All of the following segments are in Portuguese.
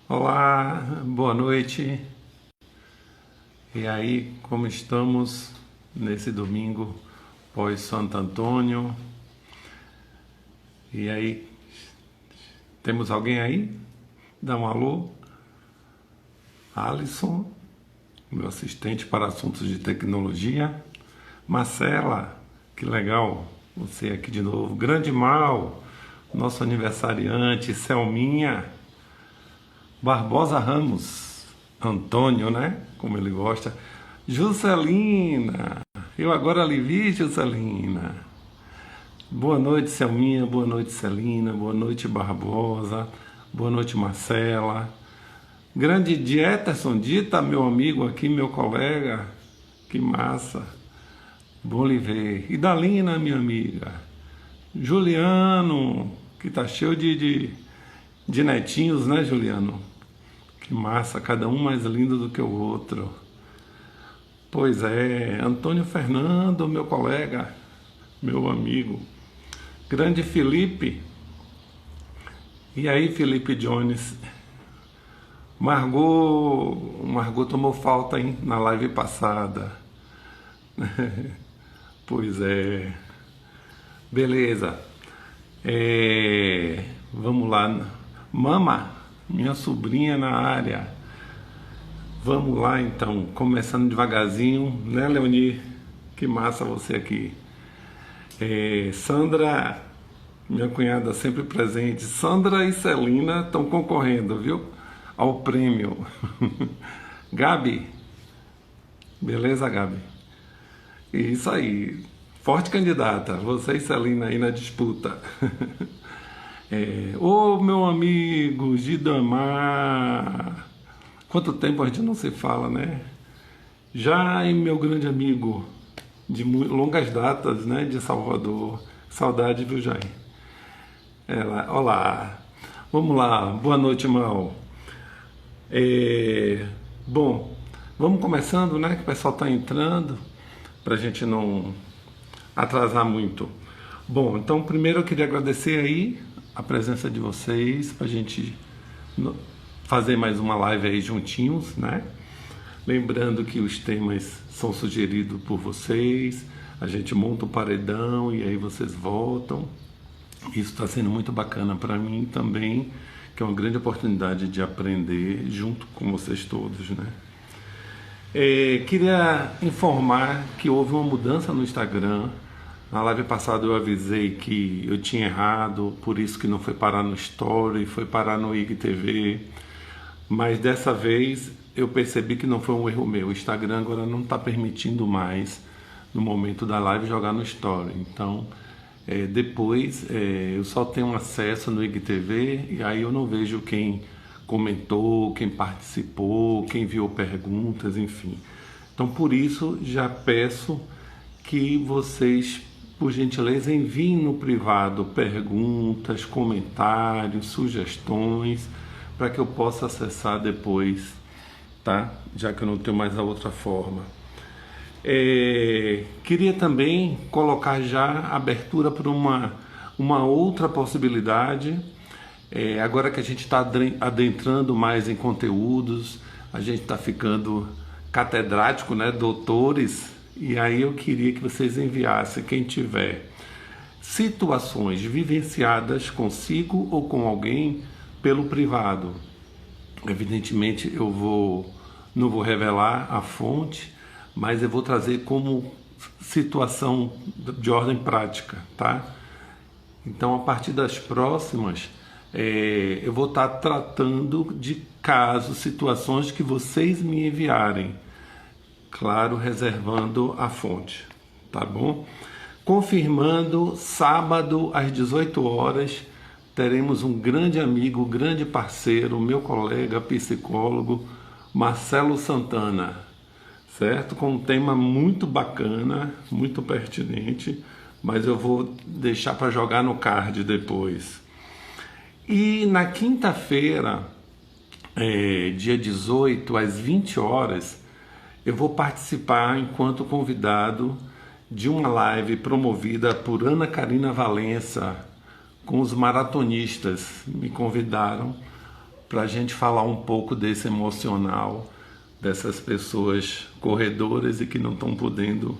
Olá, boa noite. E aí, como estamos nesse domingo pós Santo Antônio? E aí, temos alguém aí? Dá um alô? Alisson, meu assistente para assuntos de tecnologia. Marcela, que legal você aqui de novo. Grande Mal, nosso aniversariante. Selminha, Barbosa Ramos, Antônio, né? Como ele gosta. Juscelina, eu agora lhe vi, Juscelina. Boa noite, Selminha. Boa noite, Celina. Boa noite, Barbosa. Boa noite, Marcela. Grande Dieterson Dita, meu amigo aqui, meu colega. Que massa. Bom lhe ver. E Dalina, minha amiga. Juliano, que tá cheio de netinhos, né, Juliano? Que massa, cada um mais lindo do que o outro. Pois é, Antônio Fernando, meu colega, meu amigo. Grande Felipe. E aí, Felipe Jones? Margot tomou falta, hein, na live passada. Pois é. Beleza. Vamos lá. Mama, minha sobrinha na área. Vamos lá então, começando devagarzinho, né, Leoni? Que massa você aqui. Sandra, minha cunhada sempre presente. Sandra e Celina estão concorrendo, viu? Ao prêmio. Gabi, beleza, Gabi? Isso aí, forte candidata. Você e Celina aí na disputa. Ô, meu amigo Gidamar. Quanto tempo a gente não se fala, né? Jaime, meu grande amigo de longas datas, né? De Salvador. Saudade, viu, Jaime? Olá. Vamos lá. Boa noite, Mal. Bom, vamos começando, né? Que o pessoal está entrando, para a gente não atrasar muito. Bom, então primeiro eu queria agradecer aí a presença de vocês, para a gente fazer mais uma live aí juntinhos, né? Lembrando que os temas são sugeridos por vocês, a gente monta um paredão e aí vocês votam. Isso está sendo muito bacana para mim também, que é uma grande oportunidade de aprender junto com vocês todos, né? Queria informar que houve uma mudança no Instagram. Na live passada eu avisei que eu tinha errado, por isso que não foi parar no Story, foi parar no IGTV. Mas dessa vez eu percebi que não foi um erro meu. O Instagram agora não está permitindo mais, no momento da live, jogar no Story. Então, depois eu só tenho acesso no IGTV e aí eu não vejo quem comentou, quem participou, quem enviou perguntas, enfim. Então, por isso, já peço que vocês, por gentileza, enviem no privado perguntas, comentários, sugestões, para que eu possa acessar depois, tá? Já que eu não tenho mais a outra forma. Queria também colocar já a abertura para uma outra possibilidade. Agora que a gente está adentrando mais em conteúdos, a gente está ficando catedrático, né? Doutores. E aí eu queria que vocês enviassem, quem tiver situações vivenciadas consigo ou com alguém, pelo privado. Evidentemente não vou revelar a fonte, mas eu vou trazer como situação de ordem prática, tá? Então, a partir das próximas, eu vou estar tratando de casos, situações que vocês me enviarem, claro, reservando a fonte, tá bom? Confirmando, sábado às 18 horas, teremos um grande amigo, grande parceiro, meu colega psicólogo, Marcelo Santana, certo? Com um tema muito bacana, muito pertinente, mas eu vou deixar para jogar no card depois. E na quinta-feira, dia 18, às 20 horas, eu vou participar enquanto convidado de uma live promovida por Ana Karina Valença, com os maratonistas. Me convidaram para a gente falar um pouco desse emocional dessas pessoas corredoras e que não estão podendo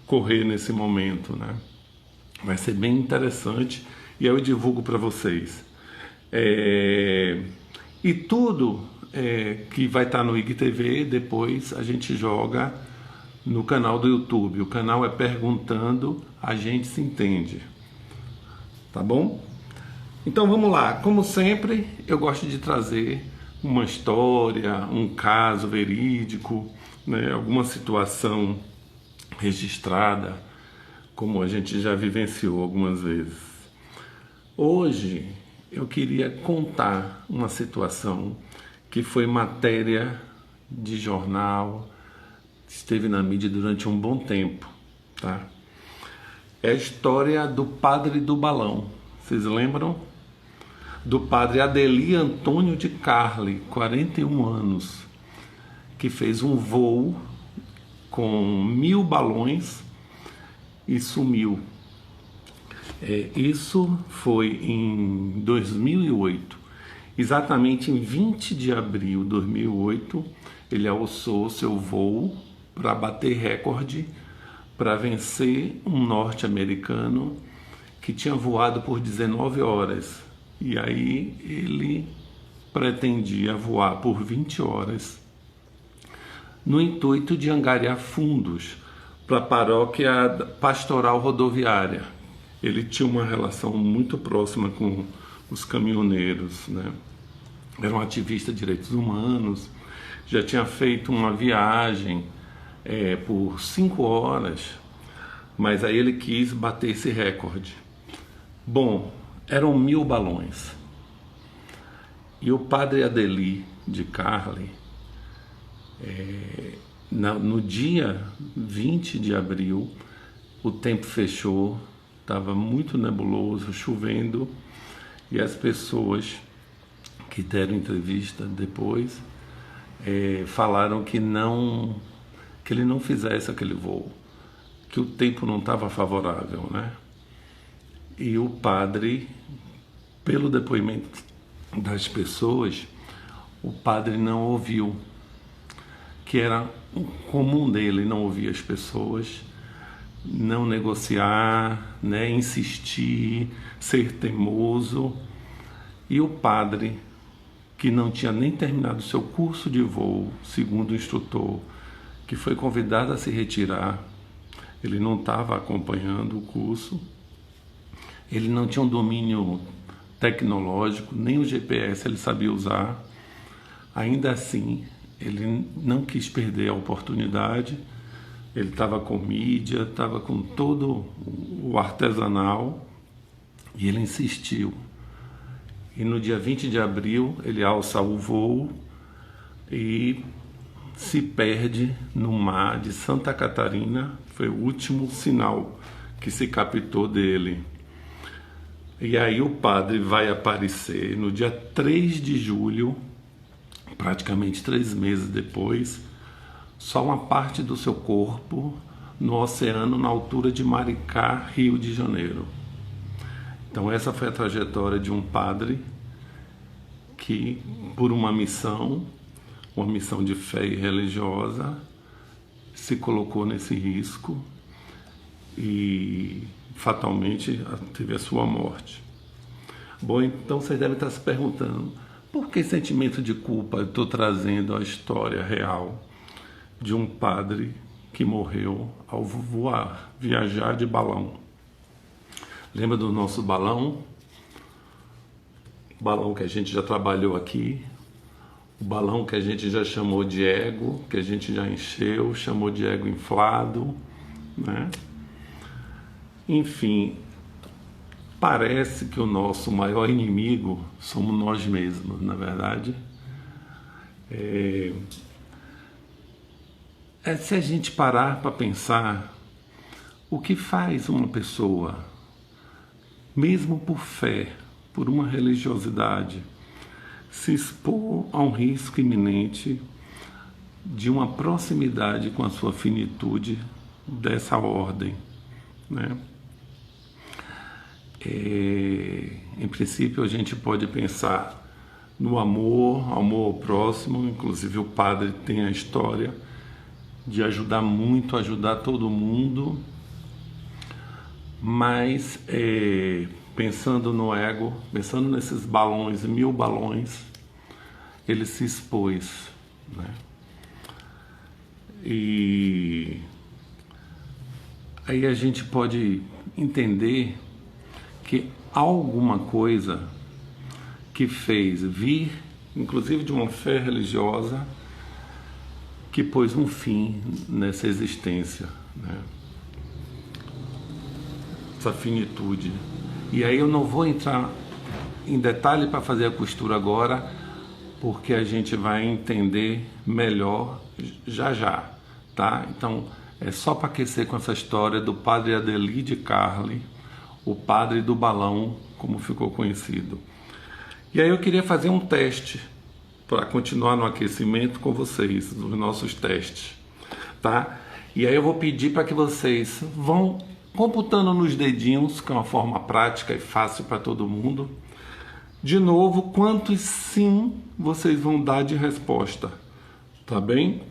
correr nesse momento, né? Vai ser bem interessante e eu divulgo para vocês. E tudo que vai estar no IGTV, depois a gente joga no canal do YouTube. O canal é Perguntando, a gente se entende. Tá bom? Então vamos lá. Como sempre, eu gosto de trazer uma história, um caso verídico, né? Alguma situação registrada, como a gente já vivenciou algumas vezes. Hoje eu queria contar uma situação que foi matéria de jornal, esteve na mídia durante um bom tempo, tá? É a história do padre do balão. Vocês lembram? Do padre Adelir Antônio de Carli, 41 anos, que fez um voo com 1000 balões e sumiu. Isso foi em 2008. Exatamente em 20 de abril de 2008, ele alçou seu voo para bater recorde, para vencer um norte-americano que tinha voado por 19 horas. E aí ele pretendia voar por 20 horas no intuito de angariar fundos para a paróquia pastoral rodoviária. Ele tinha uma relação muito próxima com os caminhoneiros, né? Era um ativista de direitos humanos, já tinha feito uma viagem por 5 horas, mas aí ele quis bater esse recorde. Bom, eram 1000 balões. E o padre Adelir de Carli, no dia 20 de abril, o tempo fechou, estava muito nebuloso, chovendo, e as pessoas que deram entrevista depois falaram que ele não fizesse aquele voo, que o tempo não estava favorável, né? E o padre, pelo depoimento das pessoas, o padre não ouviu, que era comum dele não ouvir as pessoas, não negociar, né, insistir, ser teimoso. E o padre, que não tinha nem terminado seu curso de voo, segundo o instrutor, que foi convidado a se retirar, ele não estava acompanhando o curso, ele não tinha um domínio tecnológico, nem o GPS ele sabia usar. Ainda assim, ele não quis perder a oportunidade, ele estava com mídia, estava com todo o artesanal, e ele insistiu. E no dia 20 de abril, ele alça o voo e se perde no mar de Santa Catarina. Foi o último sinal que se captou dele. E aí o padre vai aparecer no dia 3 de julho, praticamente 3 meses depois, só uma parte do seu corpo no oceano, na altura de Maricá, Rio de Janeiro. Então essa foi a trajetória de um padre que, por uma missão de fé e religiosa, se colocou nesse risco e fatalmente teve a sua morte. Bom, então vocês devem estar se perguntando, por que sentimento de culpa eu estou trazendo a história real de um padre que morreu ao viajar de balão? Lembra do nosso balão? O balão que a gente já trabalhou aqui, o balão que a gente já chamou de ego, que a gente já encheu, chamou de ego inflado, né? Enfim, parece que o nosso maior inimigo somos nós mesmos, na verdade. Se a gente parar para pensar, o que faz uma pessoa, mesmo por fé, por uma religiosidade, se expor a um risco iminente de uma proximidade com a sua finitude dessa ordem, né? Em princípio, a gente pode pensar no amor ao próximo. Inclusive o padre tem a história de ajudar muito, ajudar todo mundo, mas pensando no ego, pensando nesses balões, 1000 balões, ele se expôs, né? E aí a gente pode entender que alguma coisa que fez vir, inclusive de uma fé religiosa, que pôs um fim nessa existência, né? Essa finitude. E aí eu não vou entrar em detalhe para fazer a costura agora, porque a gente vai entender melhor já, tá? Então é só para aquecer com essa história do padre Adeli de Carli, o padre do balão, como ficou conhecido. E aí eu queria fazer um teste para continuar no aquecimento com vocês, nos nossos testes, tá? E aí eu vou pedir para que vocês vão computando nos dedinhos, que é uma forma prática e fácil para todo mundo, de novo, quantos sim vocês vão dar de resposta, tá bem?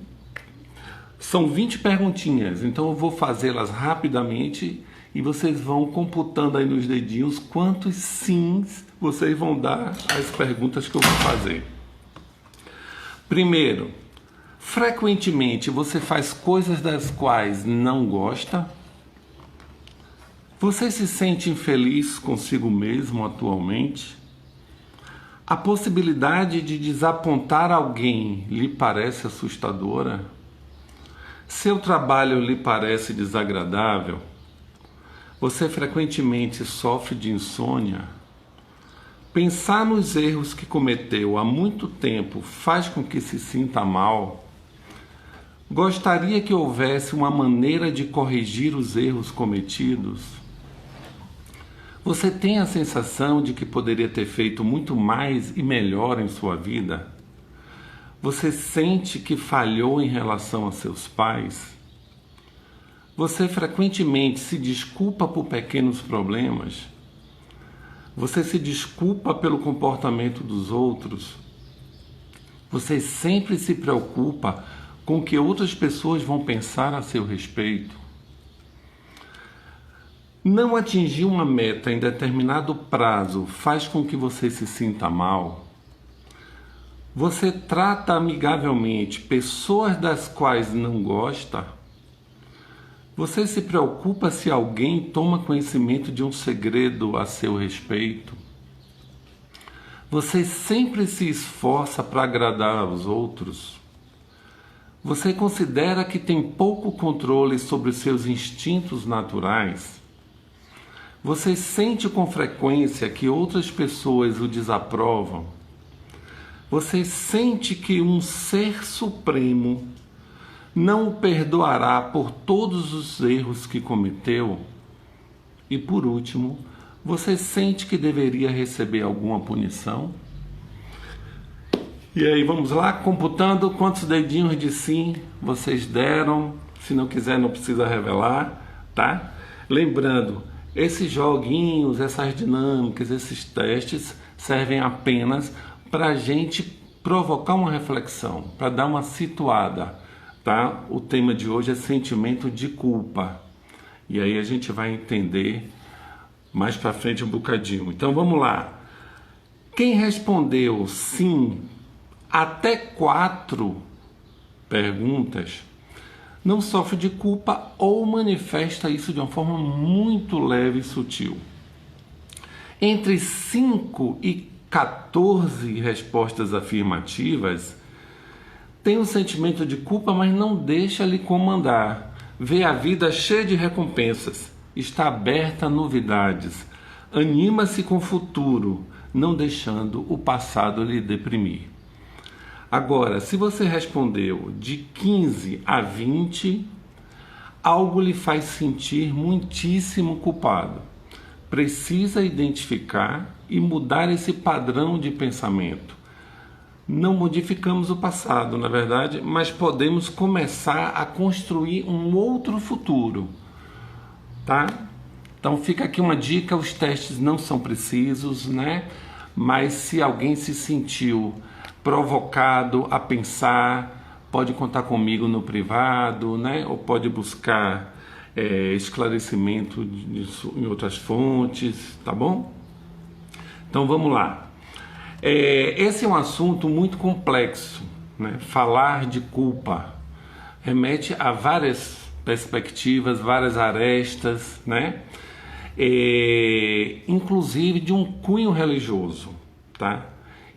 São 20 perguntinhas, então eu vou fazê-las rapidamente e vocês vão computando aí nos dedinhos quantos sims vocês vão dar às perguntas que eu vou fazer. Primeiro, frequentemente você faz coisas das quais não gosta? Você se sente infeliz consigo mesmo atualmente? A possibilidade de desapontar alguém lhe parece assustadora? Seu trabalho lhe parece desagradável? Você frequentemente sofre de insônia? Pensar nos erros que cometeu há muito tempo faz com que se sinta mal? Gostaria que houvesse uma maneira de corrigir os erros cometidos? Você tem a sensação de que poderia ter feito muito mais e melhor em sua vida? Você sente que falhou em relação a seus pais? Você frequentemente se desculpa por pequenos problemas? Você se desculpa pelo comportamento dos outros? Você sempre se preocupa com o que outras pessoas vão pensar a seu respeito? Não atingir uma meta em determinado prazo faz com que você se sinta mal? Você trata amigavelmente pessoas das quais não gosta? Você se preocupa se alguém toma conhecimento de um segredo a seu respeito? Você sempre se esforça para agradar aos outros? Você considera que tem pouco controle sobre seus instintos naturais? Você sente com frequência que outras pessoas o desaprovam? Você sente que um ser supremo não o perdoará por todos os erros que cometeu? E por último, você sente que deveria receber alguma punição? E aí, vamos lá, computando quantos dedinhos de sim vocês deram. Se não quiser, não precisa revelar, tá? Lembrando, esses joguinhos, essas dinâmicas, esses testes servem apenas para a gente provocar uma reflexão, para dar uma situada. Tá? O tema de hoje é sentimento de culpa. E aí a gente vai entender mais para frente um bocadinho. Então vamos lá. Quem respondeu sim até 4 perguntas não sofre de culpa ou manifesta isso de uma forma muito leve e sutil. Entre 5 e 14 respostas afirmativas, tem um sentimento de culpa, mas não deixa lhe comandar. Vê a vida cheia de recompensas, está aberta a novidades, anima-se com o futuro, não deixando o passado lhe deprimir. Agora, se você respondeu de 15 a 20, algo lhe faz sentir muitíssimo culpado. Precisa identificar e mudar esse padrão de pensamento. Não modificamos o passado, na verdade, mas podemos começar a construir um outro futuro, tá? Então fica aqui uma dica, os testes não são precisos, né? mas se alguém se sentiu provocado a pensar, pode contar comigo no privado, né? Ou pode buscar esclarecimento disso em outras fontes, tá bom? Então vamos lá. Esse é um assunto muito complexo, né? Falar de culpa remete a várias perspectivas, várias arestas, né? Inclusive de um cunho religioso, tá?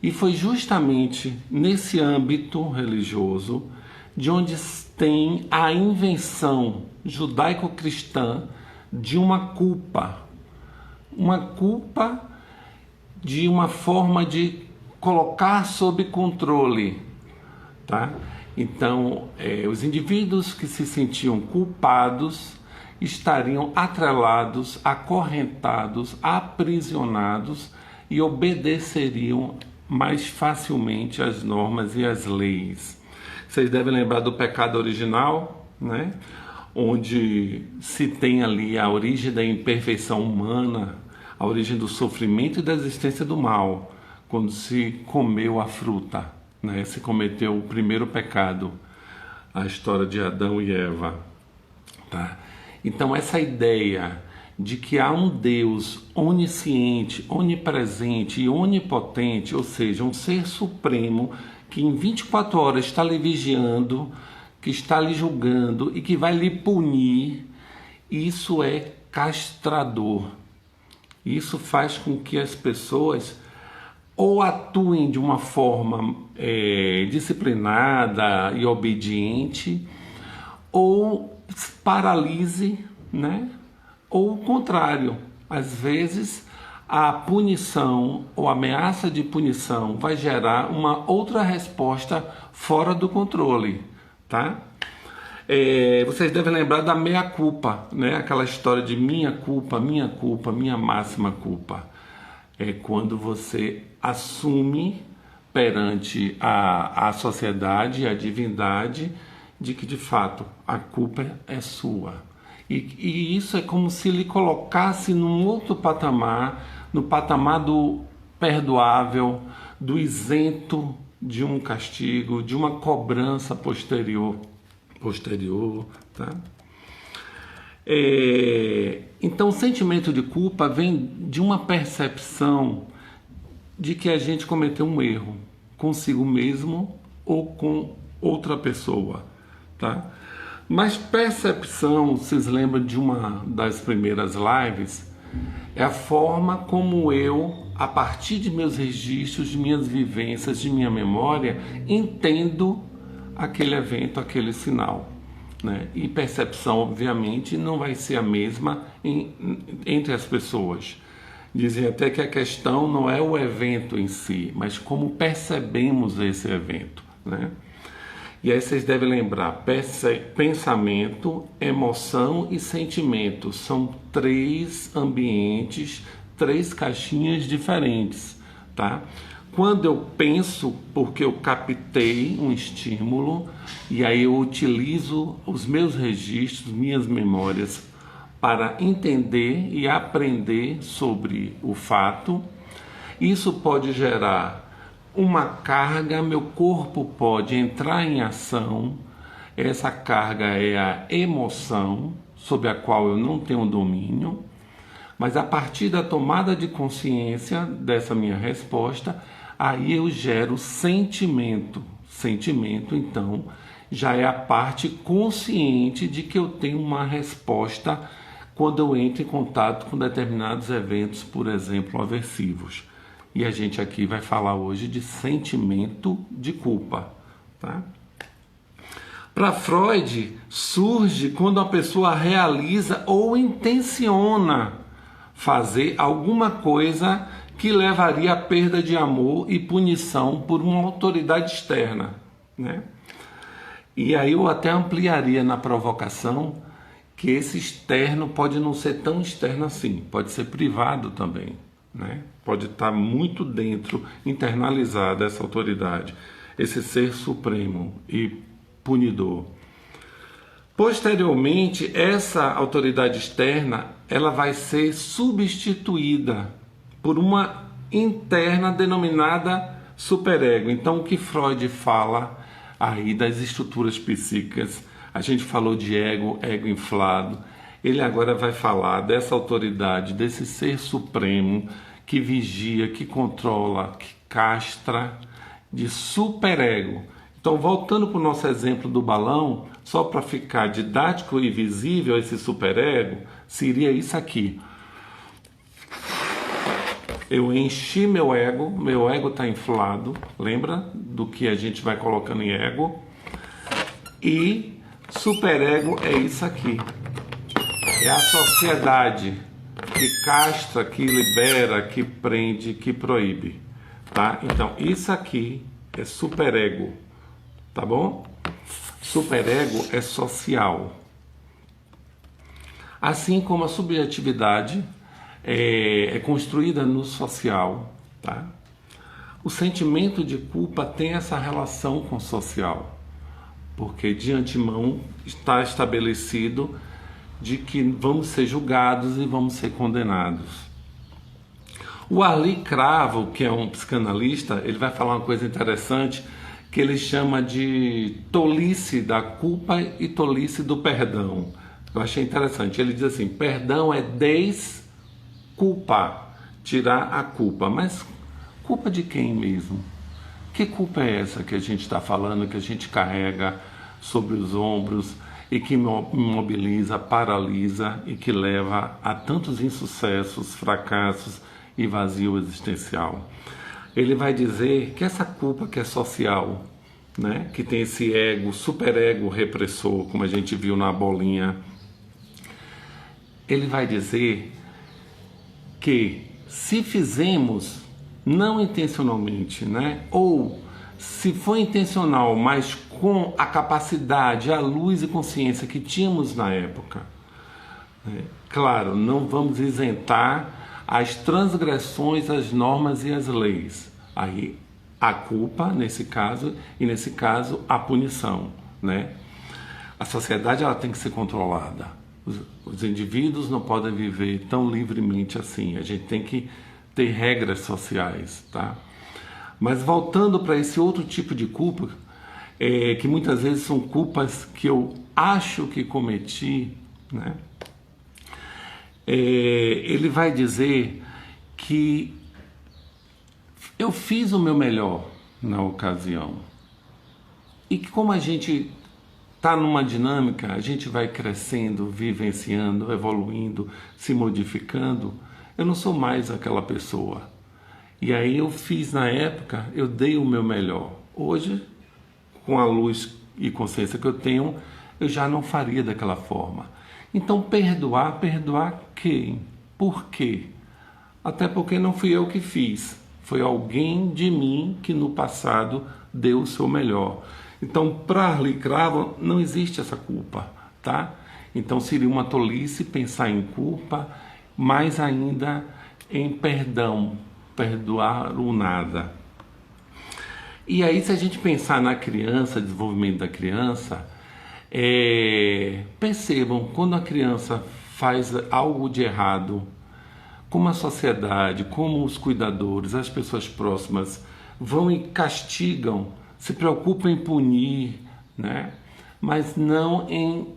E foi justamente nesse âmbito religioso de onde tem a invenção judaico-cristã de uma culpa de uma forma de colocar sob controle, tá? Então, os indivíduos que se sentiam culpados estariam atrelados, acorrentados, aprisionados e obedeceriam mais facilmente às normas e às leis. Vocês devem lembrar do pecado original, né? Onde se tem ali a origem da imperfeição humana, a origem do sofrimento e da existência do mal, quando se comeu a fruta, né? Se cometeu o primeiro pecado, a história de Adão e Eva, tá? Então essa ideia de que há um Deus onisciente, onipresente e onipotente, ou seja, um ser supremo que em 24 horas está lhe vigiando, que está lhe julgando e que vai lhe punir, isso é castrador. Isso faz com que as pessoas ou atuem de uma forma disciplinada e obediente, ou paralise, né? Ou o contrário, às vezes a punição ou ameaça de punição vai gerar uma outra resposta fora do controle, tá? Vocês devem lembrar da meia-culpa, né? Aquela história de minha culpa, minha máxima culpa. É quando você assume perante a sociedade, a divindade, de que de fato a culpa é sua. E isso é como se lhe colocasse num outro patamar, no patamar do perdoável, do isento de um castigo, de uma cobrança posterior, tá? Então o sentimento de culpa vem de uma percepção de que a gente cometeu um erro consigo mesmo ou com outra pessoa, tá? Mas percepção, vocês lembram de uma das primeiras lives, é a forma como eu, a partir de meus registros, de minhas vivências, de minha memória, entendo aquele evento, aquele sinal, né? E percepção, obviamente, não vai ser a mesma entre as pessoas. Dizem até que a questão não é o evento em si, mas como percebemos esse evento, né? E aí vocês devem lembrar, pensamento, emoção e sentimento são 3 ambientes, 3 caixinhas diferentes, tá? Quando eu penso, porque eu captei um estímulo, e aí eu utilizo os meus registros, minhas memórias, para entender e aprender sobre o fato, isso pode gerar uma carga, meu corpo pode entrar em ação, essa carga é a emoção, sobre a qual eu não tenho domínio, mas a partir da tomada de consciência dessa minha resposta, aí eu gero sentimento. Sentimento, então, já é a parte consciente de que eu tenho uma resposta quando eu entro em contato com determinados eventos, por exemplo, aversivos. E a gente aqui vai falar hoje de sentimento de culpa, tá? Para Freud, surge quando a pessoa realiza ou intenciona fazer alguma coisa que levaria à perda de amor e punição por uma autoridade externa, né? E aí eu até ampliaria na provocação que esse externo pode não ser tão externo assim, pode ser privado também, né? Pode estar muito dentro, internalizada essa autoridade, esse ser supremo e punidor. Posteriormente, essa autoridade externa, ela vai ser substituída por uma interna denominada superego. Então, o que Freud fala aí das estruturas psíquicas, a gente falou de ego, ego inflado, ele agora vai falar dessa autoridade, desse ser supremo que vigia, que controla, que castra, de superego. Então, voltando para o nosso exemplo do balão, só para ficar didático e visível esse superego, seria isso aqui. Eu enchi meu ego está inflado, lembra do que a gente vai colocando em ego? E superego é isso aqui. É a sociedade que castra, que libera, que prende, que proíbe, tá? Então, isso aqui é superego, tá bom? Superego é social. Assim como a subjetividade é construída no social, tá? O sentimento de culpa tem essa relação com o social, porque de antemão está estabelecido de que vamos ser julgados e vamos ser condenados. O Arlie Cravo, que é um psicanalista, ele vai falar uma coisa interessante que ele chama de tolice da culpa e tolice do perdão. Eu achei interessante. Ele diz assim: perdão é desculpar, tirar a culpa. Mas culpa de quem mesmo? Que culpa é essa que a gente está falando, que a gente carrega sobre os ombros e que imobiliza, paralisa e que leva a tantos insucessos, fracassos e vazio existencial? Ele vai dizer que essa culpa que é social, né, que tem esse ego, superego repressor, como a gente viu na bolinha, ele vai dizer que se fizemos não intencionalmente, né, ou se foi intencional, mas com a capacidade, a luz e consciência que tínhamos na época, né, claro, não vamos isentar as transgressões, as normas e as leis. Aí a culpa nesse caso, e nesse caso a punição, né? A sociedade ela tem que ser controlada. Os indivíduos não podem viver tão livremente assim. A gente tem que ter regras sociais, tá? Mas voltando para esse outro tipo de culpa, que muitas vezes são culpas que eu acho que cometi, né? Ele vai dizer que eu fiz o meu melhor na ocasião. E que como a gente está numa dinâmica, a gente vai crescendo, vivenciando, evoluindo, se modificando, eu não sou mais aquela pessoa. E aí eu fiz na época, eu dei o meu melhor. Hoje, com a luz e consciência que eu tenho, eu já não faria daquela forma. Então perdoar quem? Por quê? Até porque não fui eu que fiz. Foi alguém de mim que no passado deu o seu melhor. Então, para Arlie Cravo, não existe essa culpa, tá? Então, seria uma tolice pensar em culpa, mais ainda em perdão, perdoar o nada. E aí, se a gente pensar na criança, desenvolvimento da criança, percebam, quando a criança faz algo de errado, como a sociedade, como os cuidadores, as pessoas próximas vão e castigam, se preocupam em punir, né? Mas não em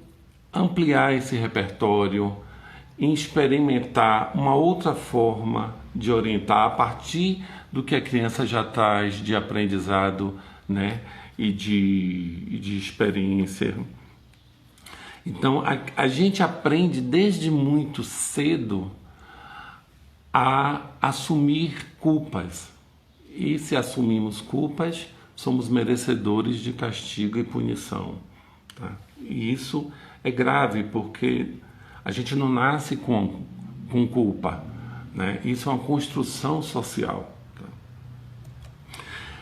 ampliar esse repertório, em experimentar uma outra forma de orientar a partir do que a criança já traz de aprendizado, né? e de experiência. Então a gente aprende desde muito cedo a assumir culpas. E se assumimos culpas, somos merecedores de castigo e punição. Tá? E isso é grave, porque a gente não nasce com culpa. Né? Isso é uma construção social. Tá?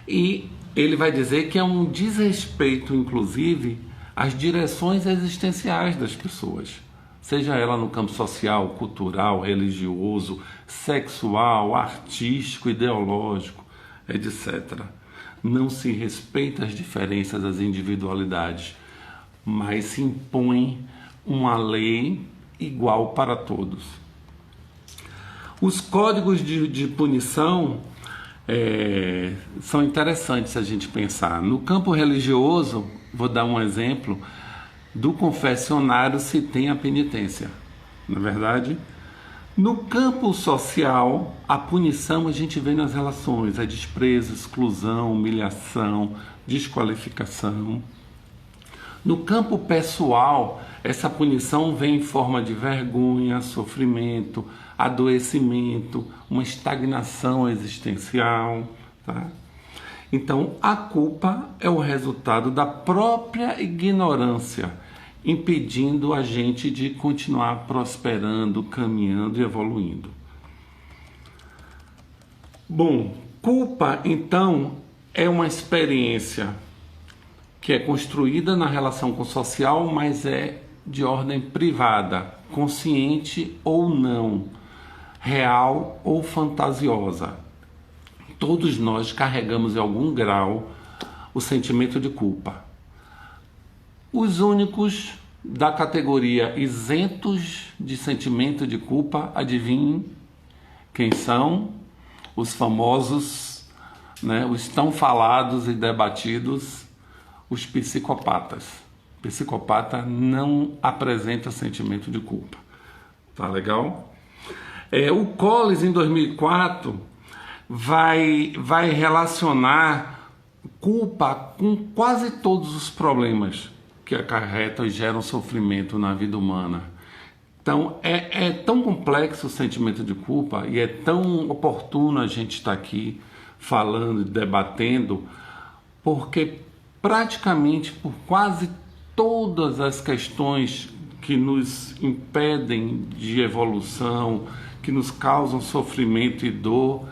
E ele vai dizer que é um desrespeito, inclusive, às direções existenciais das pessoas. Seja ela no campo social, cultural, religioso, sexual, artístico, ideológico, etc. Não se respeita as diferenças das individualidades, mas se impõe uma lei igual para todos. Os códigos de punição são interessantes a gente pensar. No campo religioso, vou dar um exemplo, do confessionário se tem a penitência, não é verdade? No campo social, a punição a gente vê nas relações, é desprezo, exclusão, humilhação, desqualificação. No campo pessoal, essa punição vem em forma de vergonha, sofrimento, adoecimento, uma estagnação existencial, tá? Então, a culpa é o resultado da própria ignorância, impedindo a gente de continuar prosperando, caminhando e evoluindo. Bom, culpa, então, é uma experiência que é construída na relação com o social, mas é de ordem privada, consciente ou não, real ou fantasiosa. Todos nós carregamos em algum grau o sentimento de culpa. Os únicos da categoria isentos de sentimento de culpa, adivinhem quem são? Os famosos, os tão falados e debatidos, os psicopatas. O psicopata não apresenta sentimento de culpa. Tá legal? O Collins, em 2004, vai relacionar culpa com quase todos os problemas que acarretam e geram sofrimento na vida humana. Então, é tão complexo o sentimento de culpa e é tão oportuno a gente estar aqui falando e debatendo, porque praticamente por quase todas as questões que nos impedem de evolução, que nos causam sofrimento e dor,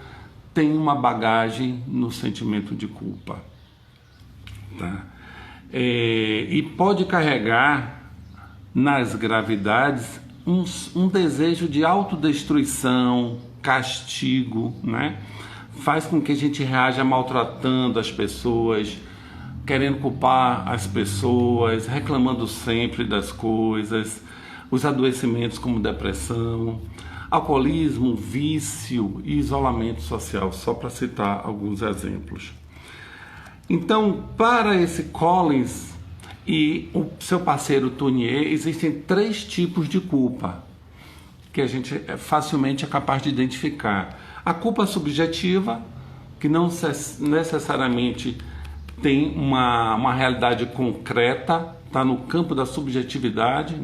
tem uma bagagem no sentimento de culpa, tá? E pode carregar nas gravidades um desejo de autodestruição, castigo, faz com que a gente reaja maltratando as pessoas, querendo culpar as pessoas, reclamando sempre das coisas, os adoecimentos como depressão, alcoolismo, vício e isolamento social, só para citar alguns exemplos. Então, para esse Collins e o seu parceiro Tournier, existem 3 tipos de culpa que a gente facilmente é capaz de identificar. A culpa subjetiva, que não necessariamente tem uma realidade concreta, está no campo da subjetividade,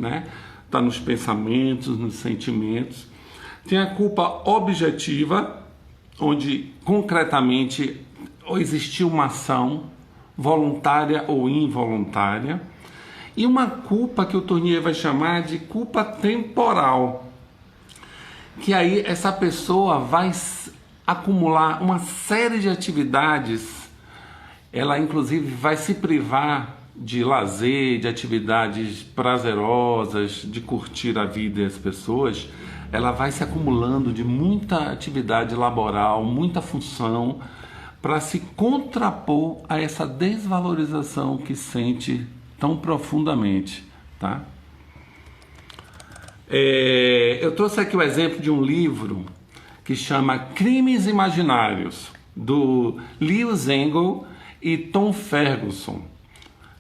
está nos pensamentos, nos sentimentos. Tem a culpa objetiva, onde concretamente existiu uma ação, voluntária ou involuntária, e uma culpa que o Tournier vai chamar de culpa temporal, que aí essa pessoa vai acumular uma série de atividades, ela inclusive vai se privar de lazer, de atividades prazerosas, de curtir a vida e as pessoas, ela vai se acumulando de muita atividade laboral, muita função, para se contrapor a essa desvalorização que sente tão profundamente, tá? Eu trouxe aqui o exemplo de um livro que chama Crimes Imaginários, do Lewis Engel e Tom Ferguson.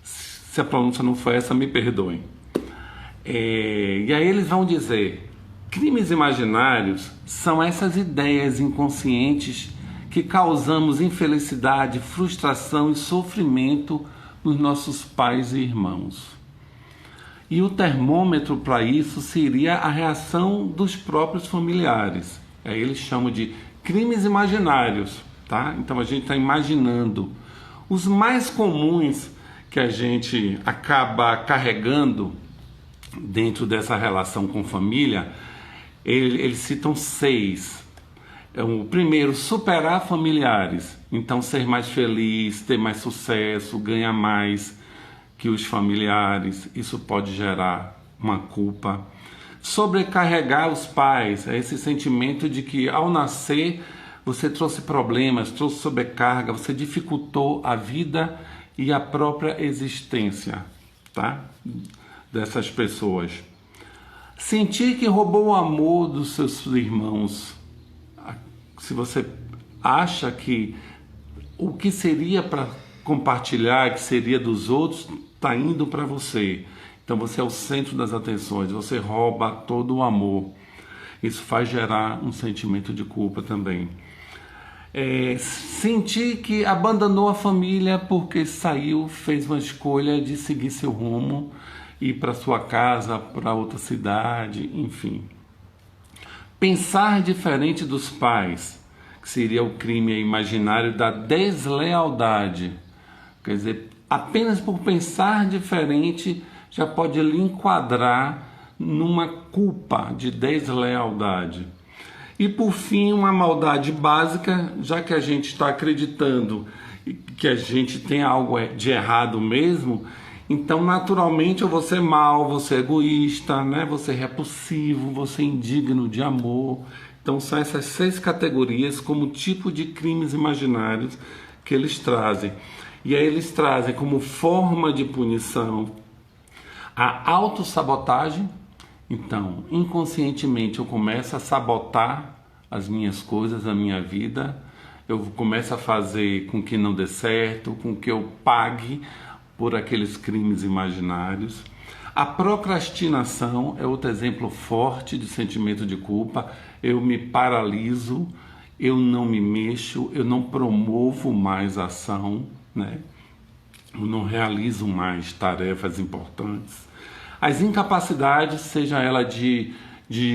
Se a pronúncia não foi essa, me perdoem. E aí eles vão dizer: crimes imaginários são essas ideias inconscientes que causamos infelicidade, frustração e sofrimento nos nossos pais e irmãos. E o termômetro para isso seria a reação dos próprios familiares. Aí eles chamam de crimes imaginários, tá? Então a gente está imaginando. Os mais comuns que a gente acaba carregando dentro dessa relação com família, eles citam 6. O primeiro, superar familiares. Então, ser mais feliz, ter mais sucesso, ganhar mais que os familiares. Isso pode gerar uma culpa. Sobrecarregar os pais. É esse sentimento de que, ao nascer, você trouxe problemas, trouxe sobrecarga, você dificultou a vida e a própria existência, tá? Dessas pessoas. Sentir que roubou o amor dos seus irmãos. se você acha que o que seria para compartilhar, que seria dos outros, está indo para você. Então você é o centro das atenções, você rouba todo o amor. Isso faz gerar um sentimento de culpa também. Sentir que abandonou a família porque saiu, fez uma escolha de seguir seu rumo, ir para sua casa, para outra cidade, enfim. Pensar diferente dos pais, que seria o crime imaginário da deslealdade. Quer dizer, apenas por pensar diferente já pode lhe enquadrar numa culpa de deslealdade. E por fim, uma maldade básica, já que a gente está acreditando que a gente tem algo de errado mesmo, então naturalmente eu vou ser mau, vou ser egoísta, né? Vou ser repulsivo, vou ser indigno de amor. Então são essas 6 categorias como tipo de crimes imaginários que eles trazem. E aí eles trazem como forma de punição a autossabotagem. Então, inconscientemente eu começo a sabotar as minhas coisas, a minha vida, eu começo a fazer com que não dê certo, com que eu pague por aqueles crimes imaginários. A procrastinação é outro exemplo forte de sentimento de culpa. Eu me paraliso, eu não me mexo, eu não promovo mais ação, né? Eu não realizo mais tarefas importantes. As incapacidades, seja ela de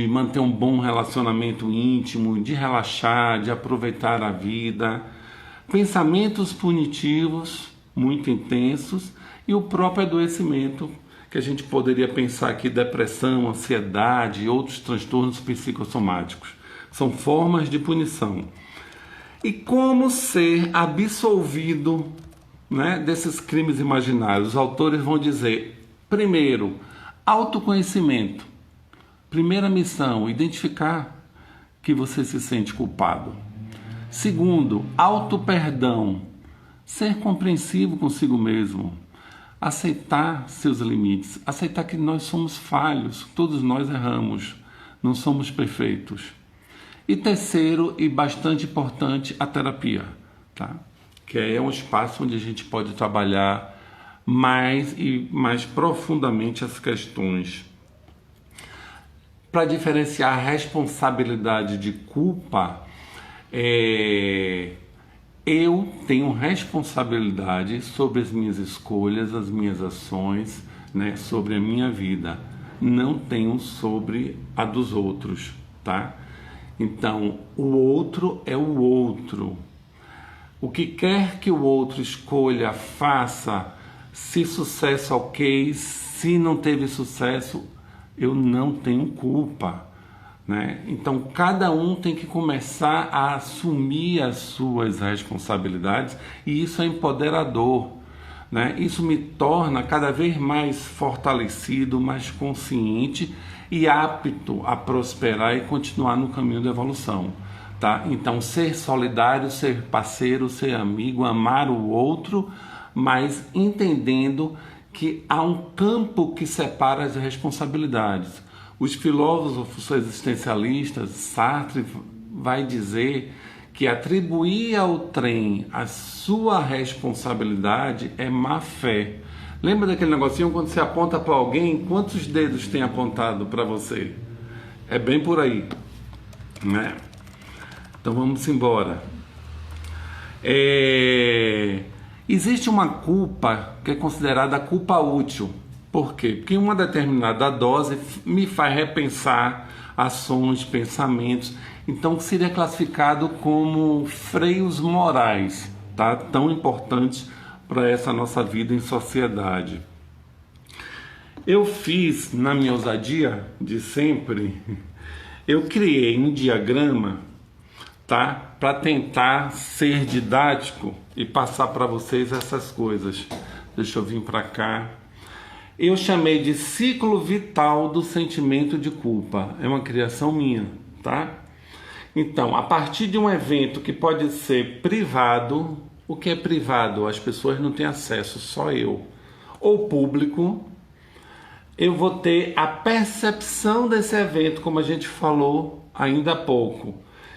manter um bom relacionamento íntimo, de relaxar, de aproveitar a vida, pensamentos punitivos muito intensos e o próprio adoecimento, que a gente poderia pensar aqui depressão, ansiedade e outros transtornos psicossomáticos. São formas de punição. E como ser absolvido, né, desses crimes imaginários? Os autores vão dizer, primeiro, autoconhecimento. Primeira missão, identificar que você se sente culpado. Segundo, auto-perdão. Ser compreensivo consigo mesmo. Aceitar seus limites. Aceitar que nós somos falhos, todos nós erramos, não somos perfeitos. E terceiro, e bastante importante, a terapia, tá? Que é um espaço onde a gente pode trabalhar mais e mais profundamente as questões. Para diferenciar a responsabilidade de culpa, eu tenho responsabilidade sobre as minhas escolhas, as minhas ações, né, sobre a minha vida. Não tenho sobre a dos outros, tá? Então, o outro é o outro. O que quer que o outro escolha, faça, se sucesso, ok, se não teve sucesso, eu não tenho culpa, né? Então, cada um tem que começar a assumir as suas responsabilidades e isso é empoderador, né? Isso me torna cada vez mais fortalecido, mais consciente e apto a prosperar e continuar no caminho da evolução, tá? Então, ser solidário, ser parceiro, ser amigo, amar o outro, mas entendendo que há um campo que separa as responsabilidades. Os filósofos existencialistas, Sartre vai dizer que atribuir ao trem a sua responsabilidade é má fé. Lembra daquele negocinho quando você aponta para alguém, quantos dedos tem apontado para você? É bem por aí, né? Então vamos embora. Existe uma culpa que é considerada culpa útil. Por quê? Porque uma determinada dose me faz repensar ações, pensamentos. Então seria classificado como freios morais, tá? Tão importantes para essa nossa vida em sociedade. Eu fiz, na minha ousadia de sempre, eu criei um diagrama, tá? Para tentar ser didático e passar para vocês essas coisas. Deixa eu vir para cá. Eu chamei de ciclo vital do sentimento de culpa. É uma criação minha, tá? Então, a partir de um evento que pode ser privado, o que é privado? As pessoas não têm acesso, só eu. Ou público, eu vou ter a percepção desse evento, como a gente falou ainda há pouco.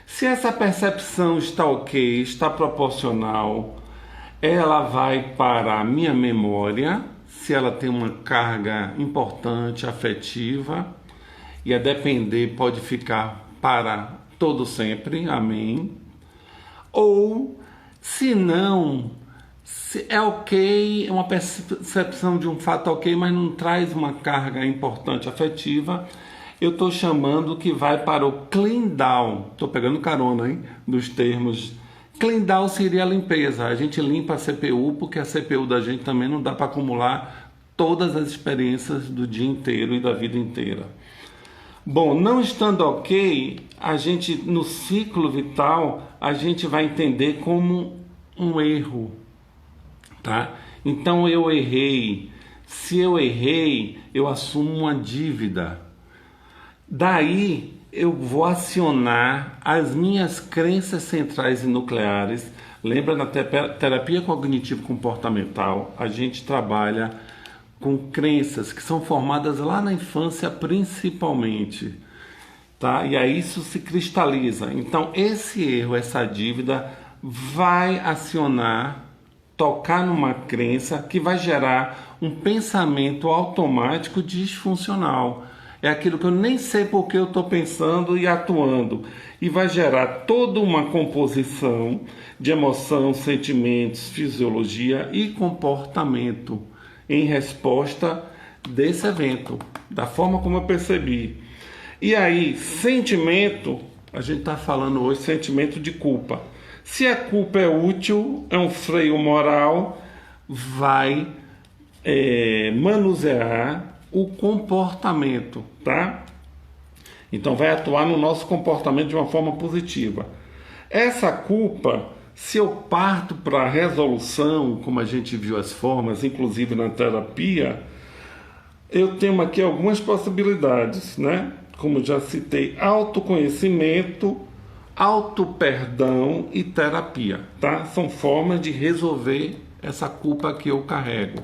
Se essa percepção está ok, está proporcional, ela vai para a minha memória, se ela tem uma carga importante, afetiva, e a depender pode ficar para todo sempre, amém. Ou, se não, se é ok, é uma percepção de um fato ok, mas não traz uma carga importante, afetiva, eu estou chamando que vai para o clean down. Estou pegando carona, hein, dos termos. Clean down seria a limpeza. A gente limpa a CPU, porque a CPU da gente também não dá para acumular todas as experiências do dia inteiro e da vida inteira. Bom, não estando ok, a gente, no ciclo vital, a gente vai entender como um erro, tá? Então eu errei. Se eu errei, eu assumo uma dívida. Daí eu vou acionar as minhas crenças centrais e nucleares. Lembra, na terapia cognitivo-comportamental, a gente trabalha com crenças que são formadas lá na infância principalmente, tá? E aí isso se cristaliza. Então esse erro, essa dívida vai acionar, tocar numa crença que vai gerar um pensamento automático disfuncional. É aquilo que eu nem sei por que eu estou pensando e atuando. E vai gerar toda uma composição de emoção, sentimentos, fisiologia e comportamento em resposta desse evento, da forma como eu percebi. E aí, sentimento, a gente está falando hoje sentimento de culpa. Se a culpa é útil, é um freio moral, vai manusear o comportamento, tá? Então vai atuar no nosso comportamento de uma forma positiva. Essa culpa, se eu parto para a resolução, como a gente viu as formas, inclusive na terapia, eu tenho aqui algumas possibilidades, né? Como já citei, autoconhecimento, autoperdão e terapia, tá? São formas de resolver essa culpa que eu carrego.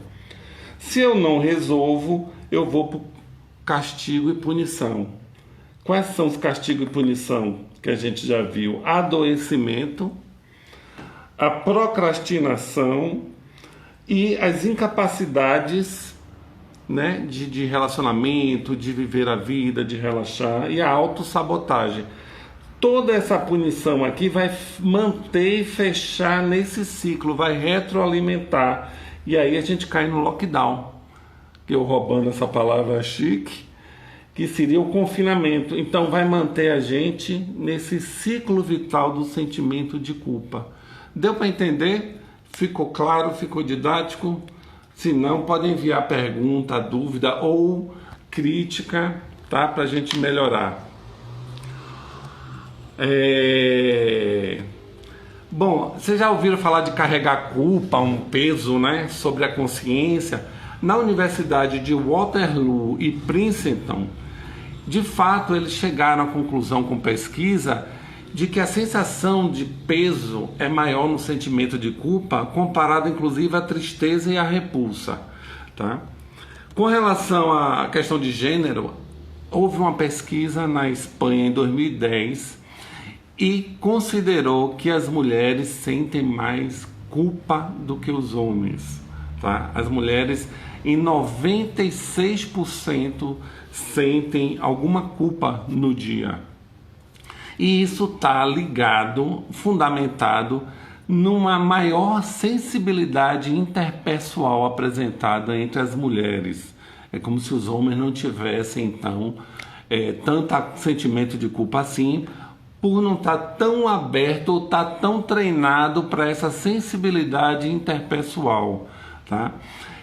Se eu não resolvo, eu vou para o castigo e punição. Quais são os castigos e punição que a gente já viu? Adoecimento, a procrastinação e as incapacidades, né, de relacionamento, de viver a vida, de relaxar, e a autossabotagem. Toda essa punição aqui vai manter e fechar nesse ciclo, vai retroalimentar. E aí a gente cai no lockdown, que eu roubando essa palavra chique, que seria o confinamento. Então vai manter a gente nesse ciclo vital do sentimento de culpa. Deu para entender? Ficou claro? Ficou didático? Se não, pode enviar pergunta, dúvida ou crítica, tá? Para a gente melhorar. Bom, vocês já ouviram falar de carregar culpa, um peso, né, sobre a consciência? Na Universidade de Waterloo e Princeton, de fato, eles chegaram à conclusão com pesquisa de que a sensação de peso é maior no sentimento de culpa, comparado inclusive à tristeza e à repulsa, tá? Com relação à questão de gênero, houve uma pesquisa na Espanha em 2010 e considerou que as mulheres sentem mais culpa do que os homens, tá? As mulheres em 96% sentem alguma culpa no dia. E isso está ligado, fundamentado, numa maior sensibilidade interpessoal apresentada entre as mulheres. É como se os homens não tivessem, então, tanto sentimento de culpa assim, por não estar tão aberto ou estar tão treinado para essa sensibilidade interpessoal, tá?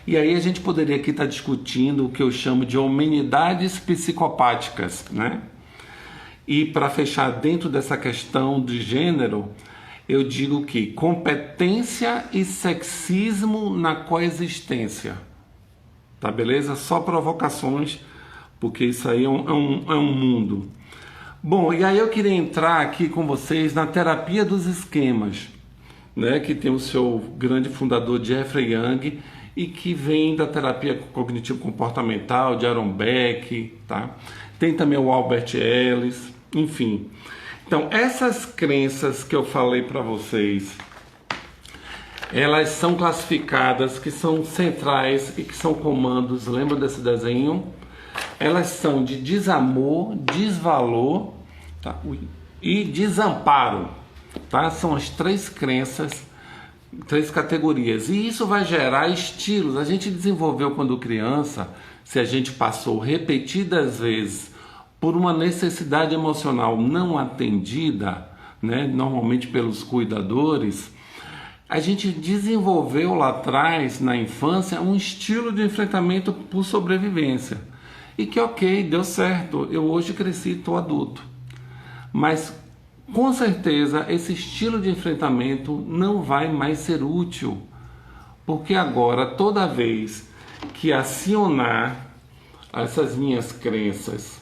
E aí a gente poderia aqui estar discutindo o que eu chamo de homenidades psicopáticas, né? E para fechar dentro dessa questão de gênero, eu digo que competência e sexismo na coexistência, tá beleza? Só provocações, porque isso aí é um mundo. Bom, e aí eu queria entrar aqui com vocês na terapia dos esquemas, né? Que tem o seu grande fundador Jeffrey Young e que vem da terapia cognitivo-comportamental de Aaron Beck, tá? Tem também o Albert Ellis, enfim. Então, essas crenças que eu falei para vocês, elas são classificadas, que são centrais e que são comandos, lembra desse desenho? Elas são de desamor, desvalor, tá? E desamparo, tá? São as três crenças, três categorias. E isso vai gerar estilos. A gente desenvolveu quando criança, se a gente passou repetidas vezes por uma necessidade emocional não atendida, né, normalmente pelos cuidadores, a gente desenvolveu lá atrás, na infância, um estilo de enfrentamento por sobrevivência. E que ok, deu certo, eu hoje cresci e estou adulto. Mas com certeza esse estilo de enfrentamento não vai mais ser útil, porque agora toda vez que acionar essas minhas crenças,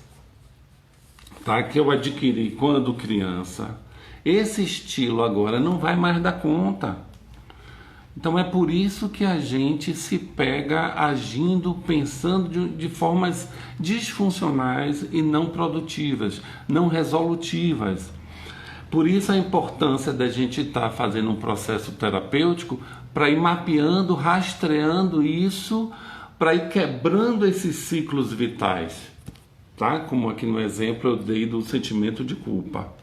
tá, que eu adquiri quando criança, esse estilo agora não vai mais dar conta. Então é por isso que a gente se pega agindo, pensando de formas disfuncionais e não produtivas, não resolutivas. Por isso a importância da gente estar fazendo um processo terapêutico para ir mapeando, rastreando isso, para ir quebrando esses ciclos vitais, tá? Como aqui no exemplo eu dei do sentimento de culpa.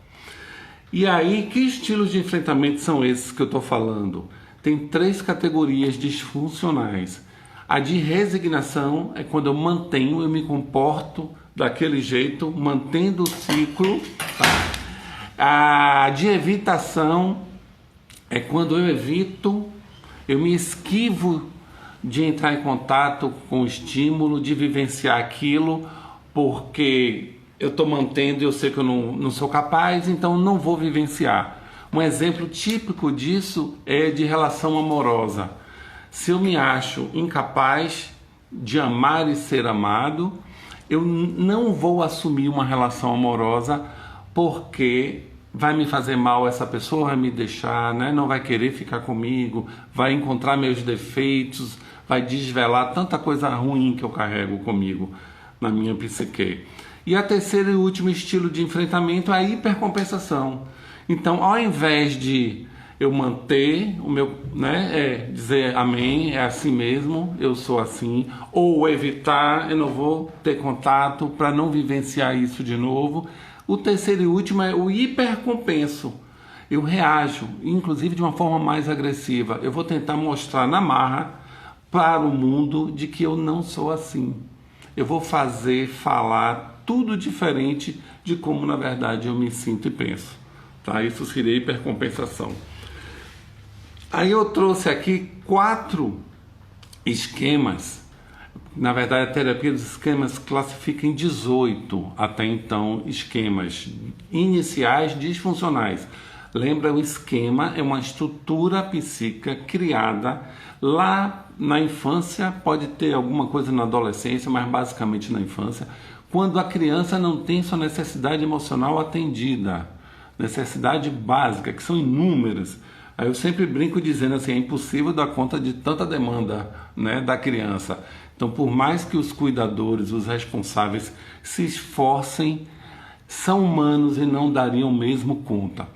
E aí, que estilos de enfrentamento são esses que eu estou falando? Tem três categorias disfuncionais. A de resignação é quando eu mantenho, eu me comporto daquele jeito, mantendo o ciclo, tá? A de evitação é quando eu evito, eu me esquivo de entrar em contato com o estímulo, de vivenciar aquilo, porque eu estou mantendo e eu sei que eu não sou capaz, então não vou vivenciar. Um exemplo típico disso é de relação amorosa. Se eu me acho incapaz de amar e ser amado, eu não vou assumir uma relação amorosa porque vai me fazer mal, essa pessoa vai me deixar, né? Não vai querer ficar comigo, vai encontrar meus defeitos, vai desvelar tanta coisa ruim que eu carrego comigo na minha psique. E a terceira e último estilo de enfrentamento é a hipercompensação. Então, ao invés de eu manter o meu, né, dizer amém, é assim mesmo, eu sou assim, ou evitar, eu não vou ter contato para não vivenciar isso de novo. O terceiro e último é o hipercompenso. Eu reajo, inclusive de uma forma mais agressiva. Eu vou tentar mostrar na marra para o mundo de que eu não sou assim. Eu vou falar tudo diferente de como na verdade eu me sinto e penso. Tá? Isso seria hipercompensação. Aí eu trouxe aqui 4 esquemas. Na verdade, a terapia dos esquemas classifica em 18, até então, esquemas iniciais disfuncionais. Lembra, o esquema é uma estrutura psíquica criada lá na infância, pode ter alguma coisa na adolescência, mas basicamente na infância, quando a criança não tem sua necessidade emocional atendida. Necessidade básica, que são inúmeras. Aí eu sempre brinco dizendo assim, é impossível dar conta de tanta demanda, né, da criança. Então, por mais que os cuidadores, os responsáveis se esforcem, são humanos e não dariam mesmo conta.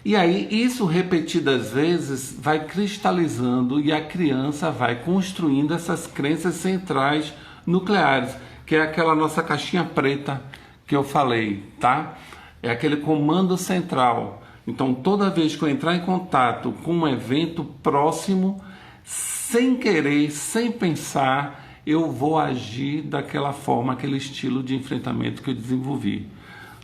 E aí, isso repetidas vezes vai cristalizando e a criança vai construindo essas crenças centrais nucleares, que é aquela nossa caixinha preta que eu falei, tá? É aquele comando central. Então, toda vez que eu entrar em contato com um evento próximo, sem querer, sem pensar, eu vou agir daquela forma, aquele estilo de enfrentamento que eu desenvolvi.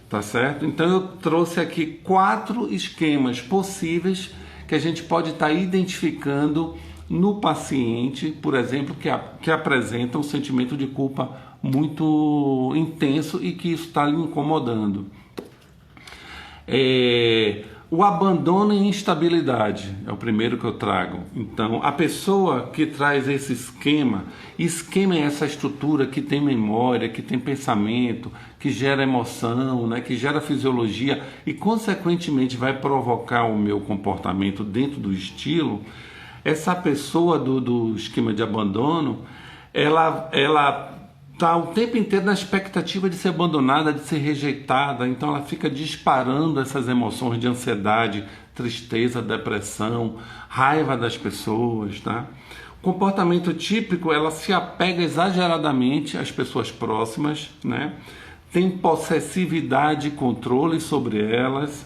Tá certo? Então, eu trouxe aqui 4 esquemas possíveis que a gente pode estar identificando no paciente, por exemplo, que apresenta um sentimento de culpa muito intenso e que isso está lhe incomodando. O abandono e instabilidade é o primeiro que eu trago. Então, a pessoa que traz esse esquema é essa estrutura que tem memória, que tem pensamento, que gera emoção, né, que gera fisiologia e, consequentemente, vai provocar o meu comportamento dentro do estilo. Essa pessoa do esquema de abandono, ela está o tempo inteiro na expectativa de ser abandonada, de ser rejeitada, então ela fica disparando essas emoções de ansiedade, tristeza, depressão, raiva das pessoas, tá? Comportamento típico, ela se apega exageradamente às pessoas próximas, né? Tem possessividade e controle sobre elas,